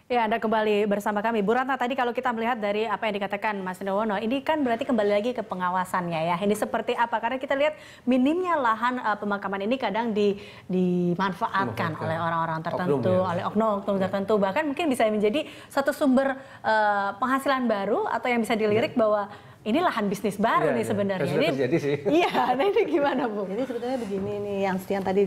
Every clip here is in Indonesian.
Ya, Anda kembali bersama kami. Bu Ratna, tadi kalau kita melihat dari apa yang dikatakan Mas Nirwono, ini kan berarti kembali lagi ke pengawasannya ya. Ini seperti apa? Karena kita lihat minimnya lahan pemakaman ini kadang dimanfaatkan oleh orang-orang tertentu, oleh oknum tertentu. Bahkan mungkin bisa menjadi satu sumber penghasilan baru atau yang bisa dilirik bahwa ini lahan bisnis baru nih sebenarnya. Ini terjadi sih. Iya, nah ini gimana Bu? Jadi sebetulnya begini nih, yang tadi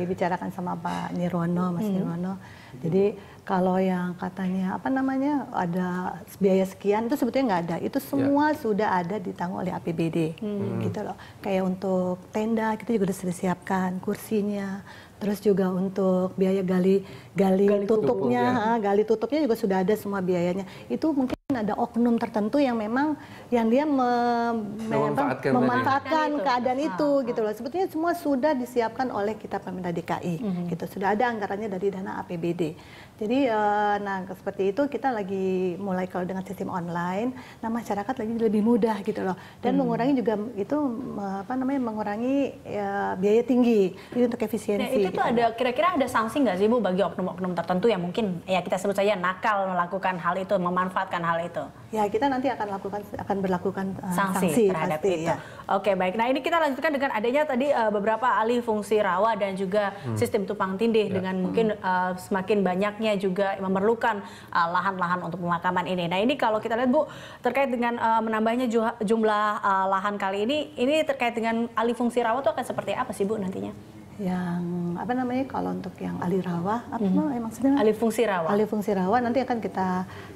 dibicarakan sama Pak Nirwono, Mas Nirwono. Jadi kalau yang katanya apa namanya ada biaya sekian itu sebetulnya nggak ada. Itu semua sudah ada ditanggung oleh APBD, gitu loh. Kayak untuk tenda kita juga sudah disiapkan kursinya. Terus juga untuk biaya gali tutupnya, gali tutupnya juga sudah ada semua biayanya. Itu mungkin ada oknum tertentu yang memang yang dia memanfaatkan keadaan itu gitu loh. Sebetulnya semua sudah disiapkan oleh kita Pemda DKI gitu. Sudah ada anggarannya dari dana APBD. Jadi nah seperti itu kita lagi mulai kalau dengan sistem online, nah masyarakat lagi lebih mudah gitu loh. Dan mengurangi juga itu mengurangi biaya tinggi itu untuk efisiensi. Nah, itu tuh ada kira-kira ada sanksi nggak sih Bu bagi oknum-oknum tertentu yang mungkin ya kita sebut saja nakal melakukan hal itu, memanfaatkan hal itu? Ya kita nanti akan berlakukan sanksi terhadap pasti, itu. Ya. Oke baik. Nah ini kita lanjutkan dengan adanya tadi beberapa alih fungsi rawa dan juga sistem tumpang tindih dengan mungkin semakin banyaknya juga memerlukan lahan-lahan untuk pemakaman ini. Nah ini kalau kita lihat Bu terkait dengan menambahnya jumlah lahan kali ini terkait dengan alih fungsi rawa itu akan seperti apa sih Bu nantinya? Yang apa namanya kalau untuk yang alih rawa maksudnya alih fungsi rawa nanti akan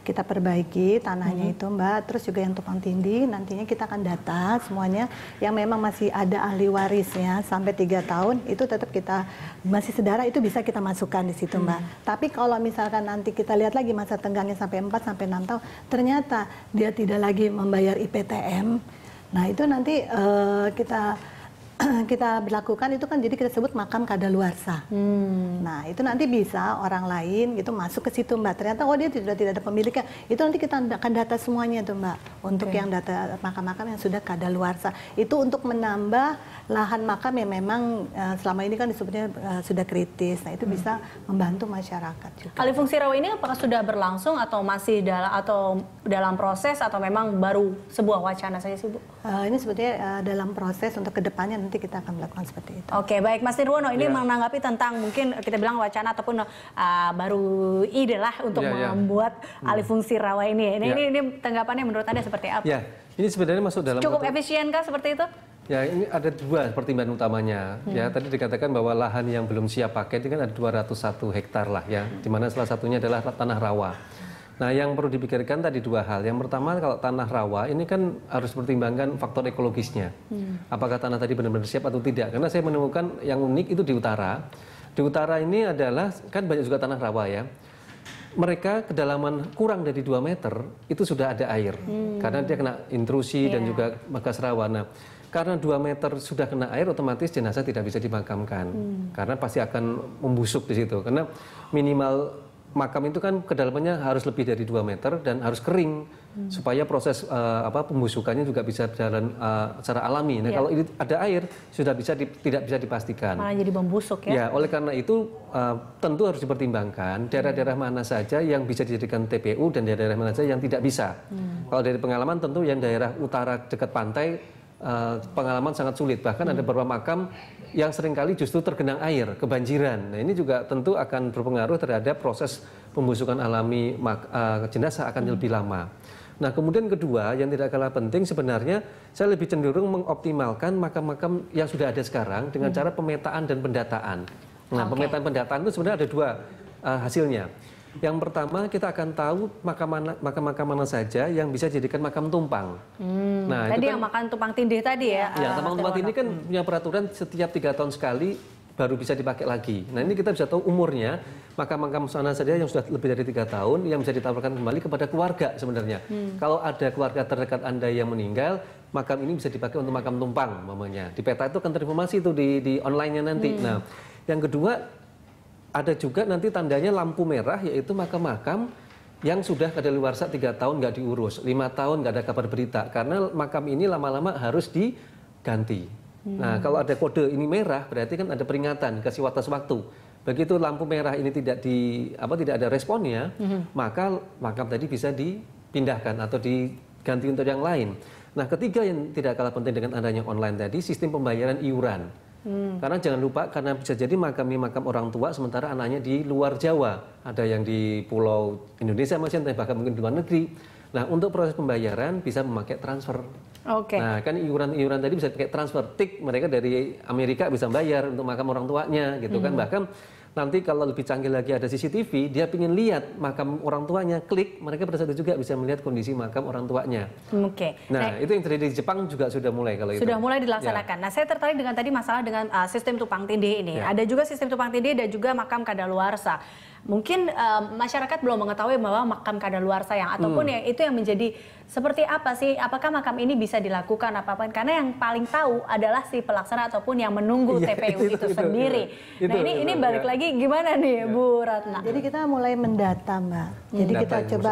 kita perbaiki tanahnya itu Mbak. Terus juga yang tumpang tindih nantinya kita akan data semuanya yang memang masih ada ahli warisnya sampai 3 tahun itu tetap kita masih sedara itu bisa kita masukkan di situ Mbak. Tapi kalau misalkan nanti kita lihat lagi masa tenggangnya sampai 4 sampai 6 tahun ternyata dia tidak lagi membayar IPTM, nah itu nanti kita berlakukan itu kan jadi kita sebut makam kadaluarsa. Nah itu nanti bisa orang lain gitu masuk ke situ Mbak. Ternyata dia tidak ada pemiliknya. Itu nanti kita akan data semuanya tuh Mbak. Untuk yang data makam-makam yang sudah kadaluarsa. Itu untuk menambah lahan makam yang memang selama ini kan disebutnya sudah kritis. Nah itu bisa membantu masyarakat juga. Alih fungsi rawa ini apakah sudah berlangsung atau masih dalam proses atau memang baru sebuah wacana saja sih Bu? Ini sebetulnya dalam proses untuk kedepannya nanti kita akan melakukan seperti itu. Oke, baik Mas Nirwono, ini menanggapi tentang mungkin kita bilang wacana ataupun baru ide lah untuk membuat alih fungsi rawa ini. Ini tanggapannya menurut Anda seperti apa? Ya, ini sebenarnya masuk dalam cukup efisien kah seperti itu? Ya, ini ada 2 pertimbangan utamanya. Ya, tadi dikatakan bahwa lahan yang belum siap pakai ini kan ada 201 hektar lah ya, di mana salah satunya adalah tanah rawa. Nah, yang perlu dipikirkan tadi 2 hal. Yang pertama, kalau tanah rawa ini kan harus pertimbangkan faktor ekologisnya. Apakah tanah tadi benar-benar siap atau tidak? Karena saya menemukan yang unik itu di utara. Di utara ini adalah, kan banyak juga tanah rawa ya. Mereka kedalaman kurang dari 2 meter, itu sudah ada air. Karena dia kena intrusi dan juga bekas rawa. Nah, karena 2 meter sudah kena air, otomatis jenazah tidak bisa dimakamkan. Karena pasti akan membusuk di situ. Karena minimal makam itu kan kedalamannya harus lebih dari 2 meter dan harus kering supaya proses pembusukannya juga bisa berjalan secara alami. Nah, kalau ini ada air sudah tidak bisa dipastikan. Malah jadi membusuk ya. Ya, oleh karena itu tentu harus dipertimbangkan daerah-daerah mana saja yang bisa dijadikan TPU dan daerah-daerah mana saja yang tidak bisa. Kalau dari pengalaman tentu yang daerah utara dekat pantai pengalaman sangat sulit. Bahkan ada beberapa makam yang seringkali justru tergenang air, kebanjiran. Nah, ini juga tentu akan berpengaruh terhadap proses pembusukan alami jenazah akan lebih lama. Nah, kemudian kedua yang tidak kalah penting sebenarnya saya lebih cenderung mengoptimalkan makam-makam yang sudah ada sekarang dengan cara pemetaan dan pendataan. Nah, pemetaan pendataan itu sebenarnya ada 2 hasilnya. Yang pertama kita akan tahu makam-makam mana saja yang bisa dijadikan makam tumpang. Nah, tadi yang makam tumpang tindih tadi ya. Ya, tumpang tindih kan punya peraturan setiap 3 tahun sekali baru bisa dipakai lagi. Nah, ini kita bisa tahu umurnya makam-makam mana saja yang sudah lebih dari 3 tahun yang bisa ditawarkan kembali kepada keluarga sebenarnya. Kalau ada keluarga terdekat Anda yang meninggal, makam ini bisa dipakai untuk makam tumpang namanya. Di peta itu akan terinformasi itu di online-nya nanti. Nah, yang kedua ada juga nanti tandanya lampu merah, yaitu makam-makam yang sudah kadaluarsa 3 tahun nggak diurus, 5 tahun nggak ada kabar berita, karena makam ini lama-lama harus diganti. Nah, kalau ada kode ini merah, berarti kan ada peringatan, kasih batas waktu. Begitu lampu merah ini tidak ada responnya, maka makam tadi bisa dipindahkan atau diganti untuk yang lain. Nah, ketiga yang tidak kalah penting dengan adanya online tadi, sistem pembayaran iuran. Karena jangan lupa, karena bisa jadi makam orang tua sementara anaknya di luar Jawa, ada yang di pulau Indonesia masih, bahkan mungkin di luar negeri. Nah, untuk proses pembayaran bisa memakai transfer. Nah, kan iuran tadi bisa pakai transfer. Tik, mereka dari Amerika bisa bayar untuk makam orang tuanya, gitu kan. Bahkan nanti kalau lebih canggih lagi ada CCTV, dia ingin lihat makam orang tuanya, klik, mereka pada saat itu juga bisa melihat kondisi makam orang tuanya. Nah, itu yang terjadi di Jepang juga sudah mulai kalau itu. Sudah mulai dilaksanakan. Nah, saya tertarik dengan tadi masalah dengan sistem tumpang tindih ini. Ada juga sistem tumpang tindih dan juga makam kadaluarsa. Mungkin masyarakat belum mengetahui bahwa makam kadaluarsa ataupun yang itu yang menjadi seperti apa sih? Apakah makam ini bisa dilakukan apa-apa? Karena yang paling tahu adalah si pelaksana ataupun yang menunggu TPU itu sendiri. Nah, ini balik lagi gimana nih, Bu Ratna? Jadi kita mulai mendata, Mbak. Jadi kita coba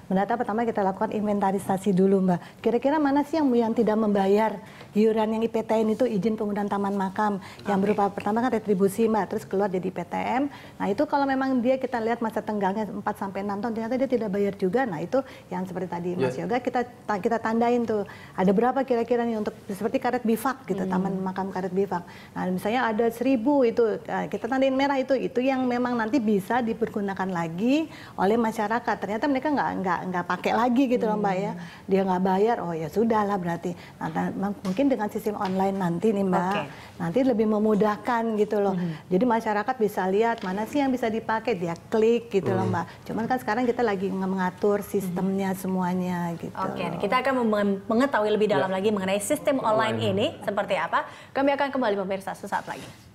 mendata pertama kita lakukan inventarisasi dulu, Mbak. Kira-kira mana sih yang tidak membayar iuran yang IPTN itu, izin penggunaan taman makam, yang berupa pertama kan retribusi, Mbak, terus keluar jadi PTM. Nah, itu kalau memang kita lihat masa tenggangnya 4 sampai 6 tahun ternyata dia tidak bayar juga. Nah, itu yang seperti tadi Mas Yoga kita tandain tuh. Ada berapa kira-kira nih untuk seperti karet bifak gitu, taman makam karet bifak. Nah, misalnya ada 1000 itu kita tandain merah itu yang memang nanti bisa dipergunakan lagi oleh masyarakat. Ternyata mereka nggak pakai lagi gitu loh, Mbak ya. Dia nggak bayar, oh ya sudahlah berarti. Nah, mungkin dengan sistem online nanti nih, Mbak, nanti lebih memudahkan gitu loh. Jadi masyarakat bisa lihat mana sih yang bisa dipakai, dia klik gitu loh, Mbak. Cuman kan sekarang kita lagi mengatur sistemnya semuanya gitu. Kita akan mengetahui lebih dalam lagi mengenai sistem online ini seperti apa. Kami akan kembali pemirsa sesaat lagi.